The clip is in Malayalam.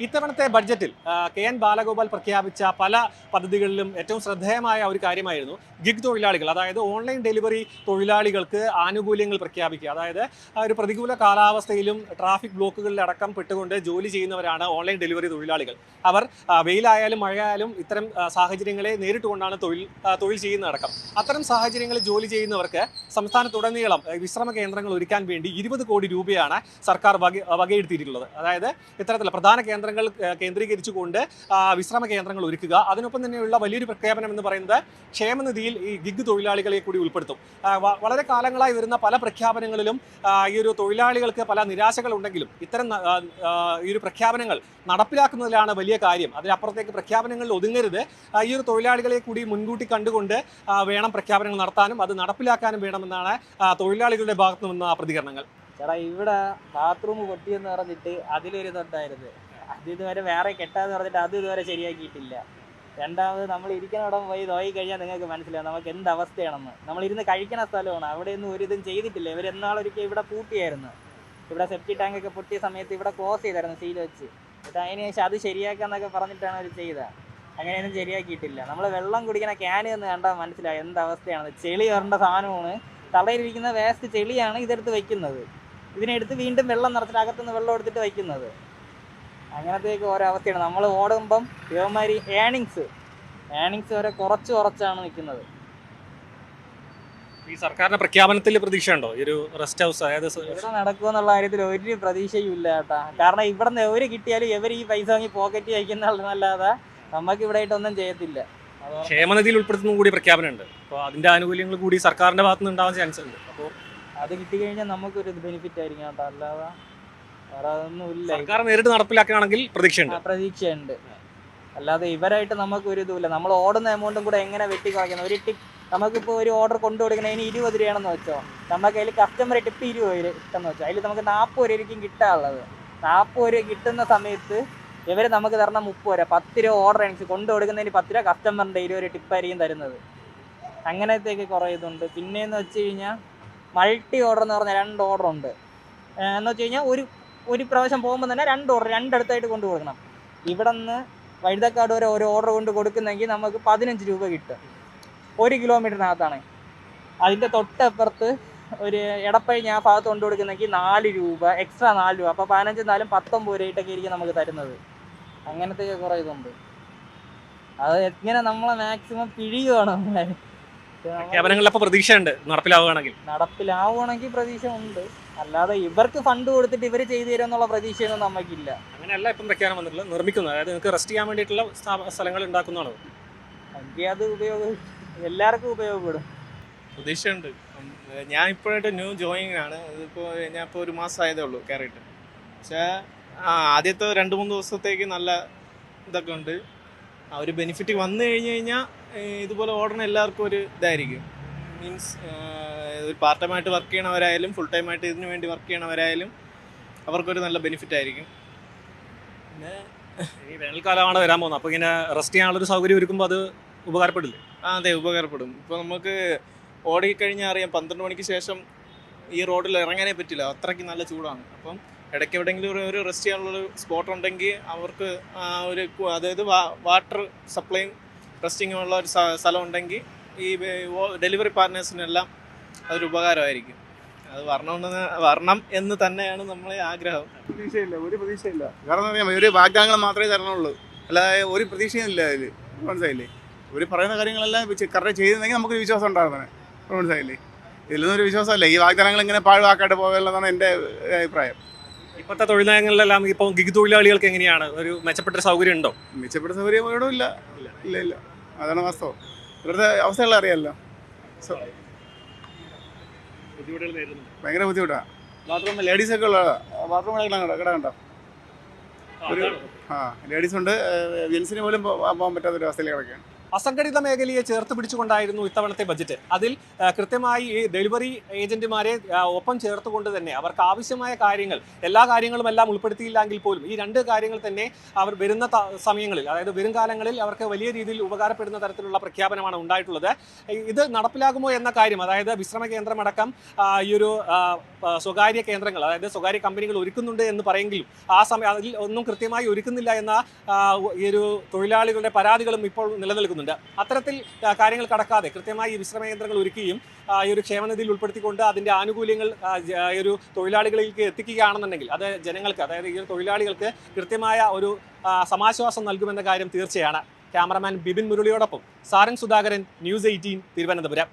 ഇത്തവണത്തെ ബഡ്ജറ്റിൽ കെ.എൻ. ബാലഗോപാൽ പ്രഖ്യാപിച്ച പല പദ്ധതികളിലും ഏറ്റവും ശ്രദ്ധേയമായ ഒരു കാര്യമായിരുന്നു ഗിഗ് തൊഴിലാളികൾ. അതായത് ഓൺലൈൻ ഡെലിവറി തൊഴിലാളികൾക്ക് ആനുകൂല്യങ്ങൾ പ്രഖ്യാപിക്കുക. അതായത് ഒരു പ്രതികൂല കാലാവസ്ഥയിലും ട്രാഫിക് ബ്ലോക്കുകളിലടക്കം പെട്ടുകൊണ്ട് ജോലി ചെയ്യുന്നവരാണ് ഓൺലൈൻ ഡെലിവറി തൊഴിലാളികൾ. അവർ വെയിലായാലും മഴയായാലും ഇത്തരം സാഹചര്യങ്ങളെ നേരിട്ടുകൊണ്ടാണ് തൊഴിൽ ചെയ്യുന്നതടക്കം. അത്തരം സാഹചര്യങ്ങളിൽ ജോലി ചെയ്യുന്നവർക്ക് സംസ്ഥാനത്തുടനീളം വിശ്രമ കേന്ദ്രങ്ങൾ ഒരുക്കാൻ വേണ്ടി 20 കോടി രൂപയാണ് സർക്കാർ വകയിരുത്തിയിട്ടുള്ളത്. അതായത് ഇത്തരത്തിലുള്ള പ്രധാന കേന്ദ്രങ്ങൾ കേന്ദ്രീകരിച്ചുകൊണ്ട് വിശ്രമ കേന്ദ്രങ്ങൾ ഒരുക്കുക. അതിനൊപ്പം തന്നെയുള്ള വലിയൊരു പ്രഖ്യാപനം എന്ന് പറയുന്നത് ക്ഷേമനിധിയിൽ ഈ ഗിഗ് തൊഴിലാളികളെ കൂടി ഉൾപ്പെടുത്തും. വളരെ കാലങ്ങളായി വരുന്ന പല പ്രഖ്യാപനങ്ങളിലും ഈ ഒരു തൊഴിലാളികൾക്ക് പല നിരാശകളുണ്ടെങ്കിലും ഇത്തരം ഈ ഒരു പ്രഖ്യാപനങ്ങൾ നടപ്പിലാക്കുന്നതിലാണ് വലിയ കാര്യം. അതിനപ്പുറത്തേക്ക് പ്രഖ്യാപനങ്ങളിൽ ഒതുങ്ങരുത്. ഈ ഒരു തൊഴിലാളികളെ കൂടി മുൻകൂട്ടി കണ്ടുകൊണ്ട് വേണം പ്രഖ്യാപനങ്ങൾ നടത്താനും അത് നടപ്പിലാക്കാനും വേണമെന്നാണ് തൊഴിലാളികളുടെ ഭാഗത്തു നിന്ന പ്രതികരണങ്ങൾ. ചേട്ടാ, ഇവിടെ ബാത്റൂം പൊട്ടിയെന്ന് പറഞ്ഞിട്ട് അതിലൊരു തൊട്ടായിരുന്നു. അത് ഇതുവരെ വേറെ കെട്ടാന്ന് പറഞ്ഞിട്ട് അത് ഇതുവരെ ശരിയാക്കിയിട്ടില്ല. രണ്ടാമത് നമ്മൾ ഇരിക്കുന്നിടം പോയി നോക്കി കഴിഞ്ഞാൽ നിങ്ങൾക്ക് മനസ്സിലാവും നമുക്ക് എന്ത് അവസ്ഥയാണെന്ന്. നമ്മളിരുന്ന് കഴിക്കുന്ന സ്ഥലമാണ്, അവിടെയൊന്നും ഒരു ഇതും ചെയ്തിട്ടില്ല. ഇവരെന്നാളൊരിക്കൽ ഇവിടെ പൂട്ടിയായിരുന്നു. ഇവിടെ സെപ്റ്റി ടാങ്കൊക്കെ പൊട്ടിയ സമയത്ത് ഇവിടെ ക്ലോസ് ചെയ്തായിരുന്നു സീൽ വെച്ച്. എന്നിട്ട് അതിന് ശേഷം അത് ശരിയാക്കാന്നൊക്കെ പറഞ്ഞിട്ടാണ് അവർ ചെയ്തത്. അങ്ങനെയൊന്നും ശരിയാക്കിയിട്ടില്ല. നമ്മൾ വെള്ളം കുടിക്കുന്ന ക്യാൻ എന്ന് കണ്ടാൽ മനസ്സിലാവും എന്ത് അവസ്ഥയാണ്. ചെളി വരേണ്ട സാധനമാണ്, തലയിലിരിക്കുന്ന വേസ്റ്റ് ചെളിയാണ് ഇതെടുത്ത് വയ്ക്കുന്നത്. ഇതിനെടുത്ത് വീണ്ടും വെള്ളം നിറച്ചിട്ട് അകത്തുനിന്ന് വെള്ളം എടുത്തിട്ട് വയ്ക്കുന്നത്. അങ്ങനത്തേക്ക് ഓരോ അവസ്ഥയാണ്. നമ്മൾ ഓടുമ്പം ഇവന്മാരി ഏണിങ്സ് വരെ കുറച്ചാണ് നിൽക്കുന്നത്. ഈ സർക്കാരിന്റെ പ്രഖ്യാപനത്തിൽ പ്രതീക്ഷയുണ്ടോ? ഈ ഒരു റെസ്റ്റ് ഹൗസ് അതായത് ഇവിടെ നടക്കുമെന്നുള്ള കാര്യത്തിൽ ഒരു പ്രതീക്ഷയും ഇല്ല കേട്ടാ. കാരണം ഇവിടെ നിന്ന് എവര് കിട്ടിയാലും ഇവർ ഈ പൈസ വാങ്ങി പോക്കറ്റ് വയ്ക്കുന്നല്ലാതെ നമുക്ക് ഇവിടെ ആയിട്ടൊന്നും ചെയ്യത്തില്ല. ക്ഷേമനിധിയിൽ ഉൾപ്പെടുത്തുന്ന കൂടി പ്രഖ്യാപനമുണ്ട്. അപ്പോൾ അതിന്റെ ആനുകൂല്യങ്ങൾ കൂടി സർക്കാരിന്റെ ഭാഗത്ത് നിന്ന് ഉണ്ടാവാൻ ചാൻസ് ഉണ്ട്. അപ്പോൾ അത് കിട്ടിക്കഴിഞ്ഞാൽ നമുക്കൊരു ബെനിഫിറ്റ് ആയിരിക്കും കേട്ടോ. അല്ലാതെ വേറെ അതൊന്നും ഇല്ല. സർക്കാർ നേരിട്ട് നടപ്പിലാക്കുകയാണെങ്കിൽ പ്രതീക്ഷയുണ്ട്. അല്ലാതെ ഇവരായിട്ട് നമുക്ക് ഒരു ഇതുമില്ല. നമ്മൾ ഓടുന്ന എമൗണ്ടും കൂടെ എങ്ങനെ വെട്ടി കുറയ്ക്കുന്നത്. ഒരു ടിപ്പ് നമുക്കിപ്പോൾ ഒരു ഓർഡർ കൊണ്ടു കൊടുക്കണതിന് 20 രൂപയാണെന്ന് വെച്ചോ, നമുക്ക് അതിൽ കസ്റ്റമർ ടിപ്പ് 20 രൂപ ഇട്ടെന്ന് വെച്ചോ, അതിൽ നമുക്ക് 40 രൂപയ്ക്കും കിട്ടാനുള്ളത്. 40 രൂപ കിട്ടുന്ന സമയത്ത് ഇവർ നമുക്ക് തരണം 30 രൂപ. 10 രൂപ ഓർഡർ എനിക്ക് കൊണ്ടു കൊടുക്കുന്നതിന് 10 രൂപ, കസ്റ്റമറിൻ്റെ 20 രൂപ ടിപ്പായിരിക്കും തരുന്നത്. അങ്ങനത്തേക്ക് കുറേ ഇതുണ്ട്. പിന്നെയെന്ന് വെച്ച് കഴിഞ്ഞാൽ മൾട്ടി ഓർഡർ എന്ന് പറഞ്ഞാൽ 2 ഓർഡർ ഉണ്ട്. എന്ന് വെച്ച് കഴിഞ്ഞാൽ ഒരു പ്രാവശ്യം പോകുമ്പോൾ തന്നെ 2 ഓർഡർ രണ്ടിടത്തായിട്ട് കൊണ്ടു കൊടുക്കണം. ഇവിടെ നിന്ന് വഴുതക്കാട് വരെ ഒരു ഓർഡർ കൊണ്ട് കൊടുക്കുന്നെങ്കിൽ നമുക്ക് 15 രൂപ കിട്ടും 1 കിലോമീറ്ററിനകത്താണ്. അതിൻ്റെ തൊട്ടപ്പുറത്ത് ഒരു എടപ്പഴിഞ്ഞ് ആ ഭാഗത്ത് കൊണ്ടു കൊടുക്കുന്നെങ്കിൽ 4 രൂപ എക്സ്ട്രാ 4 രൂപ. അപ്പോൾ 15 4 19 രൂപയിട്ടൊക്കെ ആയിരിക്കും നമുക്ക് തരുന്നത്. അങ്ങനത്തെ കുറേ ഇതുണ്ട്. അത് എങ്ങനെ നമ്മളെ മാക്സിമം പിഴിയുവാണ്. പ്രതീക്ഷയുണ്ട് നടപ്പിലാവുകയാണെങ്കിൽ പ്രതീക്ഷ ഉണ്ട്. അല്ലാതെ ഇവർക്ക് ഫണ്ട് കൊടുത്തിട്ട് ഇവർ ചെയ്തു തരുമെന്നുള്ള പ്രതീക്ഷയൊന്നും നമുക്കില്ല. അങ്ങനെയല്ല ഇപ്പം പ്രഖ്യാപനം വന്നിട്ടുള്ളത്, നിർമ്മിക്കുന്നത്. അതായത് നിങ്ങൾക്ക് റെസ്റ്റ് ചെയ്യാൻ വേണ്ടിയിട്ടുള്ള സ്ഥലങ്ങൾ ഉണ്ടാക്കുന്നതാണോ? എനിക്ക് അത് എല്ലാവർക്കും ഉപയോഗപ്പെടും. പ്രതീക്ഷയുണ്ട്. ഞാൻ ഇപ്പോഴായിട്ട് ന്യൂ ജോയിനിങ് ആണ്. ഞാൻ ഇപ്പോൾ 1 മാസം ആയതേ ഉള്ളൂ കയറിയിട്ട്. പക്ഷേ ആദ്യത്തെ 2-3 ദിവസത്തേക്ക് നല്ല ഇതൊക്കെ ഉണ്ട്. ആ ഒരു ബെനിഫിറ്റ് വന്നു കഴിഞ്ഞാൽ ഇതുപോലെ ഓടുന്ന എല്ലാവർക്കും ഒരു ഇതായിരിക്കും. മീൻസ് ഒരു പാർട്ട് ടൈമായിട്ട് വർക്ക് ചെയ്യണവരായാലും ഫുൾ ടൈമായിട്ട് ഇതിനു വേണ്ടി വർക്ക് ചെയ്യണവരായാലും അവർക്കൊരു നല്ല ബെനിഫിറ്റ് ആയിരിക്കും. പിന്നെ ഈ വേനൽക്കാലമാണ് വരാൻ പോകുന്നത്. അപ്പോൾ ഇങ്ങനെ റെസ്റ്റ് ചെയ്യാനുള്ളൊരു സൗകര്യം ഒരുക്കുമ്പോൾ അത് ഉപകാരപ്പെടില്ലേ? അതെ, ഉപകാരപ്പെടും. ഇപ്പോൾ നമുക്ക് ഓടിക്കഴിഞ്ഞാൽ അറിയാം 12 മണിക്ക് ശേഷം ഈ റോഡിൽ ഇറങ്ങാനേ പറ്റില്ല, അത്രയ്ക്ക് നല്ല ചൂടാണ്. അപ്പം ഇടയ്ക്ക് എവിടെയെങ്കിലും ഒരു റെസ്റ്റ് ചെയ്യാനുള്ളൊരു സ്പോട്ട് ഉണ്ടെങ്കിൽ അവർക്ക് ഒരു അതായത് വാട്ടർ സപ്ലൈയും റെസ്റ്റിങ്ങും ഉള്ള ഒരു സ്ഥലം ഉണ്ടെങ്കിൽ ഈ ഡെലിവറി പാർട്ട്നേഴ്സിനെല്ലാം അതൊരു ഉപകാരമായിരിക്കും. അത് വരണം എന്ന് തന്നെയാണ് നമ്മളെ ആഗ്രഹം. ഒരു പ്രതീക്ഷയില്ല. കാരണം ഒരു വാഗ്ദാനങ്ങൾ മാത്രമേ തരണുള്ളൂ, അല്ലാതെ ഒരു പ്രതീക്ഷയും ഇല്ല അതിൽ. മനസ്സിലായില്ലേ? ഒരു പറയുന്ന കാര്യങ്ങളെല്ലാം കറക്റ്റ് ചെയ്തിരുന്നെങ്കിൽ നമുക്കൊരു വിശ്വാസം ഉണ്ടാകുന്നത്. മനസ്സിലായില്ലേ? ഇതിലൊന്നും ഒരു വിശ്വാസമല്ല. ഈ വാഗ്ദാനങ്ങൾ ഇങ്ങനെ പാഴ്വാക്കായിട്ട് പോകാനുള്ളതാണ് എൻ്റെ അഭിപ്രായം. ഇപ്പോഴത്തെ തൊഴിൽ നയങ്ങളിലെല്ലാം ഇപ്പോൾ ഗിഗ് തൊഴിലാളികൾക്ക് എങ്ങനെയാണ്? ഒരു മെച്ചപ്പെട്ട സൗകര്യം ഉണ്ടോ? മെച്ചപ്പെട്ട സൗകര്യം ഇവിടെ ഇല്ല. അതാണ് വാസ്തവം. ഇവിടുത്തെ അവസ്ഥകൾ അറിയാമല്ലോ. ഭയങ്കര ബുദ്ധിമുട്ടാണ്. ബാത്റൂം ലേഡീസൊക്കെ ഉള്ളതാണ്. ബാത്റൂം കിടക്കണ്ട ഒരു ലേഡീസ് ഉണ്ട്. ജെൻസിന് പോലും പോകാൻ പറ്റാത്തൊരു അവസ്ഥയിൽ കിടക്കുകയാണ്. അസംഘടിത മേഖലയെ ചേർത്ത് പിടിച്ചുകൊണ്ടായിരുന്നു ഇത്തവണത്തെ ബജറ്റ്. അതിൽ കൃത്യമായി ഈ ഡെലിവറി ഏജന്റുമാരെ ഒപ്പം ചേർത്തുകൊണ്ട് തന്നെ അവർക്ക് ആവശ്യമായ കാര്യങ്ങൾ, എല്ലാ കാര്യങ്ങളും എല്ലാം ഉൾപ്പെടുത്തിയില്ലെങ്കിൽ പോലും ഈ 2 കാര്യങ്ങൾ തന്നെ അവർ വരുന്ന സമയങ്ങളിൽ, അതായത് വരും കാലങ്ങളിൽ അവർക്ക് വലിയ രീതിയിൽ ഉപകാരപ്പെടുന്ന തരത്തിലുള്ള പ്രഖ്യാപനമാണ് ഉണ്ടായിട്ടുള്ളത്. ഇത് നടപ്പിലാകുമോ എന്ന കാര്യം, അതായത് വിശ്രമ കേന്ദ്രമടക്കം ഈ ഒരു സ്വകാര്യ കേന്ദ്രങ്ങൾ, അതായത് സ്വകാര്യ കമ്പനികൾ ഒരുക്കുന്നുണ്ട് എന്ന് പറയെങ്കിലും അതിൽ ഒന്നും കൃത്യമായി ഒരുക്കുന്നില്ല എന്ന ഈ ഒരു തൊഴിലാളികളുടെ പരാതികളും ഇപ്പോൾ നിലനിൽക്കുന്നുണ്ട്. അത്തരത്തിൽ കാര്യങ്ങൾ കടക്കാതെ കൃത്യമായി ഈ വിശ്രമ കേന്ദ്രങ്ങൾ ഒരുക്കുകയും ഈ ഒരു ക്ഷേമനിധിയിൽ ഉൾപ്പെടുത്തിക്കൊണ്ട് അതിൻ്റെ ആനുകൂല്യങ്ങൾ ഈ ഒരു തൊഴിലാളികളിലേക്ക് എത്തിക്കുകയാണെന്നുണ്ടെങ്കിൽ അത് ജനങ്ങൾക്ക്, അതായത് ഈ തൊഴിലാളികൾക്ക് കൃത്യമായ ഒരു സമാശ്വാസം നൽകുമെന്ന കാര്യം തീർച്ചയാണ്. ക്യാമറമാൻ ബിബിൻ മുരളിയോടൊപ്പം സാരംഗ് സുധാകരൻ, ന്യൂസ് 18 തിരുവനന്തപുരം.